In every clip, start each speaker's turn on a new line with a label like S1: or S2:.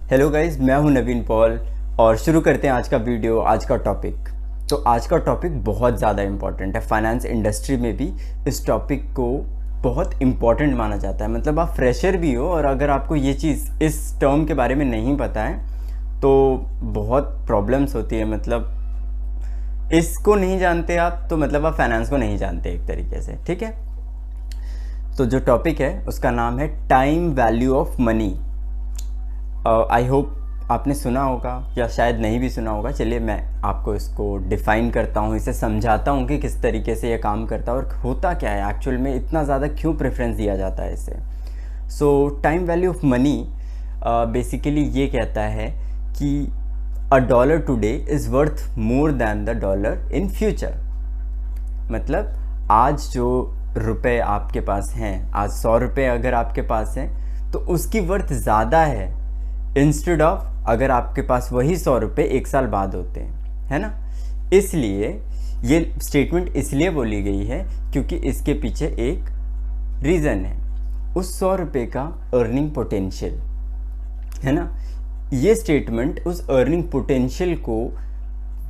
S1: Hello guys, मैं हूं नवीन Paul और शुरू करते हैं आज का वीडियो। आज का टॉपिक तो आज का टॉपिक बहुत ज़्यादा इम्पॉर्टेंट है। फाइनेंस इंडस्ट्री में भी इस टॉपिक को बहुत इम्पॉर्टेंट माना जाता है। मतलब आप फ्रेशर भी हो और अगर आपको ये चीज़ इस टर्म के बारे में नहीं पता है तो बहुत प्रॉब्लम्स होती है। मतलब इसको नहीं जानते आप तो मतलब आप फाइनेंस को नहीं जानते एक तरीके से। ठीक है, तो जो टॉपिक है उसका नाम है time value of money. I hope आपने सुना होगा या शायद नहीं भी सुना होगा। चलिए मैं आपको इसको डिफ़ाइन करता हूँ, इसे समझाता हूँ कि किस तरीके से ये काम करता है और होता क्या है एक्चुअल में, इतना ज़्यादा क्यों प्रेफरेंस दिया जाता है इसे। सो time value of money basically ये कहता है कि a dollar today is worth more than the dollar in future. मतलब आज जो रुपए आपके पास हैं, आज 100 रुपये अगर आपके पास हैं तो उसकी वर्थ ज़्यादा है इंस्टेड ऑफ अगर आपके पास वही 100 रुपये एक साल बाद होते हैं, है ना। इसलिए ये स्टेटमेंट इसलिए बोली गई है क्योंकि इसके पीछे एक रीज़न है, उस 100 रुपये का अर्निंग पोटेंशियल, है ना। ये स्टेटमेंट उस अर्निंग पोटेंशियल को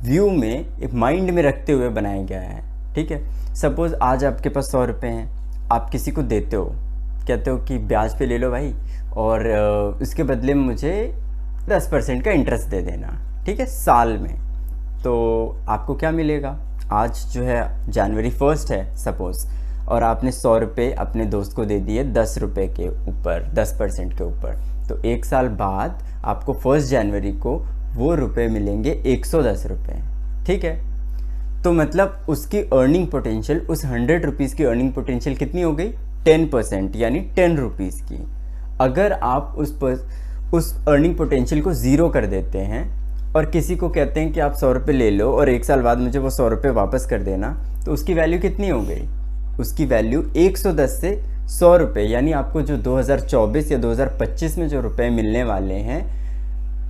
S1: व्यू में एक माइंड में रखते हुए बनाया गया है। ठीक है, सपोज़ आज आपके पास 100 रुपये हैं, आप किसी को देते हो, कहते हो कि ब्याज पे ले लो भाई और उसके बदले में मुझे 10% का इंटरेस्ट दे देना। ठीक है, साल में। तो आपको क्या मिलेगा? आज जो है जनवरी 1 है सपोज़, और आपने 100 रुपये अपने दोस्त को दे दिए 10 रुपये के ऊपर, 10% के ऊपर। तो एक साल बाद आपको 1 जनवरी को वो रुपये मिलेंगे 110 रुपये। ठीक है, तो मतलब उसकी अर्निंग पोटेंशियल, उस 100 रुपीज़ की अर्निंग पोटेंशियल कितनी हो गई? 10%, यानी 10 रुपीज़ की। अगर आप उस अर्निंग पोटेंशियल को ज़ीरो कर देते हैं और किसी को कहते हैं कि आप 100 रुपये ले लो और एक साल बाद मुझे वो 100 रुपये वापस कर देना, तो उसकी वैल्यू कितनी हो गई? उसकी वैल्यू 110 से 100 रुपये, यानी आपको जो 2024 या 2025 में जो रुपए मिलने वाले हैं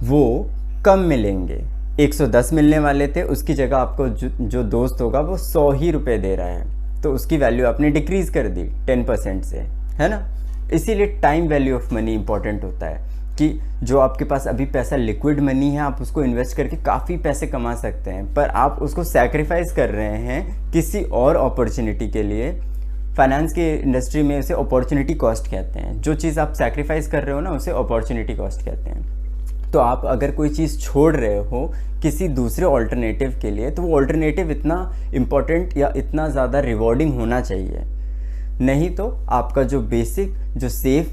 S1: वो कम मिलेंगे। 110 मिलने वाले थे, उसकी जगह आपको जो दोस्त होगा वो 100 ही रुपये दे रहा है, तो उसकी वैल्यू आपने डिक्रीज़ कर दी 10% से, है ना। इसीलिए time value of money important होता है कि जो आपके पास अभी पैसा लिक्विड मनी है, आप उसको इन्वेस्ट करके काफ़ी पैसे कमा सकते हैं, पर आप उसको सैक्रिफाइस कर रहे हैं किसी और अपॉर्चुनिटी के लिए। फाइनेंस के इंडस्ट्री में उसे अपॉर्चुनिटी कॉस्ट कहते हैं। जो चीज़ आप सैक्रिफाइस कर रहे हो ना, उसे अपॉर्चुनिटी कॉस्ट कहते हैं। तो आप अगर कोई चीज़ छोड़ रहे हो किसी दूसरे ऑल्टरनेटिव के लिए, तो वो ऑल्टरनेटिव इतना इम्पोर्टेंट या इतना ज़्यादा रिवॉर्डिंग होना चाहिए, नहीं तो आपका जो बेसिक जो सेफ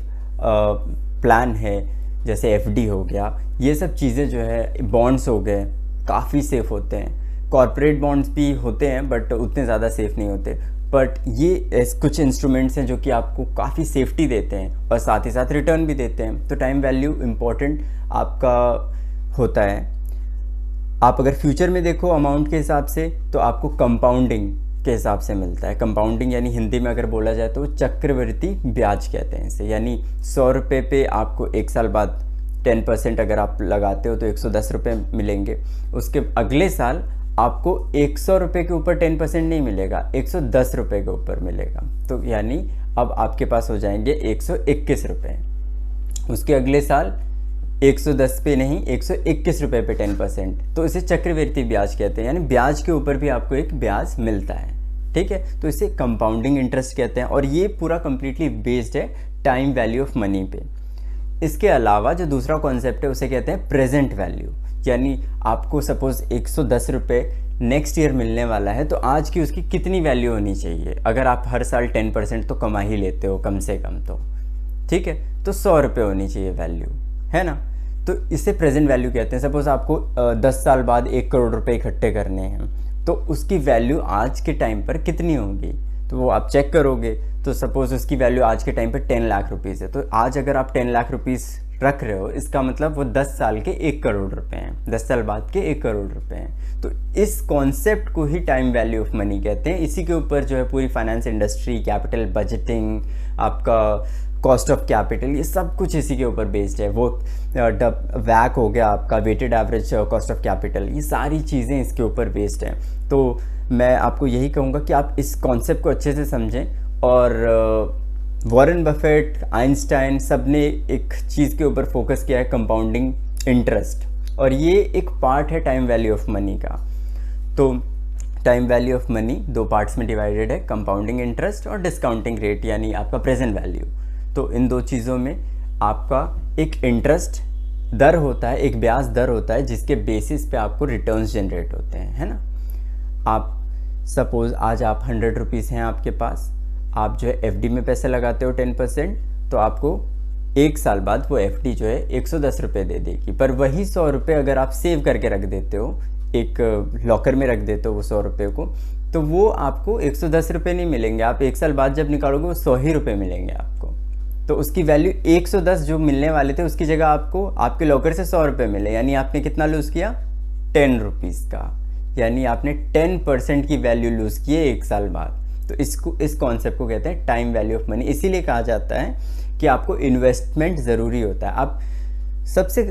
S1: प्लान है, जैसे एफडी हो गया, ये सब चीज़ें जो है, बॉन्ड्स हो गए, काफ़ी सेफ होते हैं। कॉर्पोरेट बॉन्ड्स भी होते हैं बट उतने ज़्यादा सेफ नहीं होते, बट ये कुछ इंस्ट्रूमेंट्स हैं जो कि आपको काफ़ी सेफ्टी देते हैं और साथ ही साथ रिटर्न भी देते हैं। तो टाइम वैल्यू इम्पोर्टेंट आपका होता है। आप अगर फ्यूचर में देखो अमाउंट के हिसाब से, तो आपको कंपाउंडिंग के हिसाब से मिलता है। कंपाउंडिंग यानी हिंदी में अगर बोला जाए तो चक्रवृद्धि ब्याज कहते हैं इसे, यानी 100 रुपये पे आपको एक साल बाद 10% अगर आप लगाते हो तो 110 रुपये मिलेंगे। उसके अगले साल आपको 100 रुपये के ऊपर 10% नहीं मिलेगा, 110 रुपये के ऊपर मिलेगा। तो यानी अब आपके पास हो जाएंगे 121 रुपये। उसके अगले साल 110 पे नहीं, 121 रुपये पे 10%, तो इसे चक्रवृद्धि ब्याज कहते हैं, यानी ब्याज के ऊपर भी आपको एक ब्याज मिलता है। ठीक है, तो इसे कंपाउंडिंग इंटरेस्ट कहते हैं और ये पूरा कंप्लीटली बेस्ड है टाइम वैल्यू ऑफ मनी पे। इसके अलावा जो दूसरा कॉन्सेप्ट है उसे कहते हैं प्रेजेंट वैल्यू, यानी आपको सपोज 110 रुपये नेक्स्ट ईयर मिलने वाला है, तो आज की उसकी कितनी वैल्यू होनी चाहिए? अगर आप हर साल 10% तो कमा ही लेते हो कम से कम, तो ठीक है, तो 100 रुपये होनी चाहिए वैल्यू, है ना। तो इसे प्रेजेंट वैल्यू कहते हैं। सपोज आपको 10 साल बाद 1 करोड़ रुपए इकट्ठे करने हैं, तो उसकी वैल्यू आज के टाइम पर कितनी होगी? तो वो आप चेक करोगे, तो सपोज उसकी वैल्यू आज के टाइम पर 10 लाख रुपीज़ है। तो आज अगर आप 10 लाख रुपीज़ रख रहे हो, इसका मतलब वो 10 साल के 1 करोड़ रुपए हैं, 10 साल बाद के 1 करोड़ रुपए हैं। तो इस कॉन्सेप्ट को ही टाइम वैल्यू ऑफ मनी कहते हैं। इसी के ऊपर जो है पूरी फाइनेंस इंडस्ट्री, कैपिटल बजटिंग, आपका कॉस्ट ऑफ कैपिटल, ये सब कुछ इसी के ऊपर बेस्ड है। वो वैक हो गया आपका, weighted average cost of capital, ये सारी चीज़ें इसके ऊपर बेस्ड हैं। तो मैं आपको यही कहूँगा कि आप इस कॉन्सेप्ट को अच्छे से समझें और वॉरेन बफेट, आइंस्टाइन, सब ने एक चीज़ के ऊपर फोकस किया है, कंपाउंडिंग इंटरेस्ट, और ये एक पार्ट है टाइम वैल्यू ऑफ मनी का। तो टाइम वैल्यू ऑफ मनी दो पार्ट्स में डिवाइडेड है, कंपाउंडिंग इंटरेस्ट और डिस्काउंटिंग रेट यानी आपका प्रेजेंट वैल्यू। तो इन दो चीज़ों में आपका एक इंटरेस्ट दर होता है, एक ब्याज दर होता है जिसके बेसिस पे आपको रिटर्न्स जनरेट होते हैं, है ना। आप सपोज़ आज आप 100 रुपीज़ हैं आपके पास, आप जो है एफडी में पैसे लगाते हो 10%, तो आपको एक साल बाद वो एफडी जो है 110 रुपये दे देगी। पर वही 100 रुपये अगर आप सेव करके रख देते हो, एक लॉकर में रख देते हो वो 100 रुपये को, तो वो आपको 110 रुपये नहीं मिलेंगे, आप एक साल बाद जब निकालोगे वो 100 ही रुपये मिलेंगे आपको। तो उसकी वैल्यू 110 जो मिलने वाले थे उसकी जगह आपको आपके लॉकर से 100 रुपये मिले, यानी आपने कितना लूज़ किया, 10 रुपीज़ का, यानी आपने 10% की वैल्यू लूज़ की है एक साल बाद। तो इस कॉन्सेप्ट को कहते हैं टाइम वैल्यू ऑफ मनी। इसीलिए कहा जाता है कि आपको इन्वेस्टमेंट ज़रूरी होता है। आप सबसे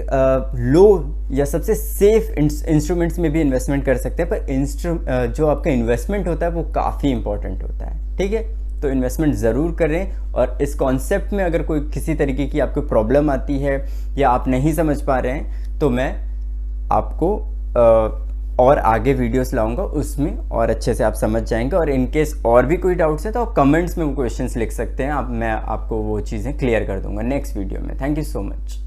S1: लो या सबसे सेफ इंस्ट्रूमेंट्स में भी इन्वेस्टमेंट कर सकते हैं, पर जो आपका इन्वेस्टमेंट होता है वो काफ़ी इंपॉर्टेंट होता है, ठीक है। तो इन्वेस्टमेंट ज़रूर करें, और इस कॉन्सेप्ट में अगर कोई किसी तरीके की आपको प्रॉब्लम आती है या आप नहीं समझ पा रहे हैं, तो मैं आपको और आगे वीडियोस लाऊंगा, उसमें और अच्छे से आप समझ जाएंगे। और इन केस और भी कोई डाउट्स है तो आप कमेंट्स में वो क्वेश्चंस लिख सकते हैं, मैं आपको वो चीज़ें क्लियर कर दूंगा नेक्स्ट वीडियो में। Thank you so much.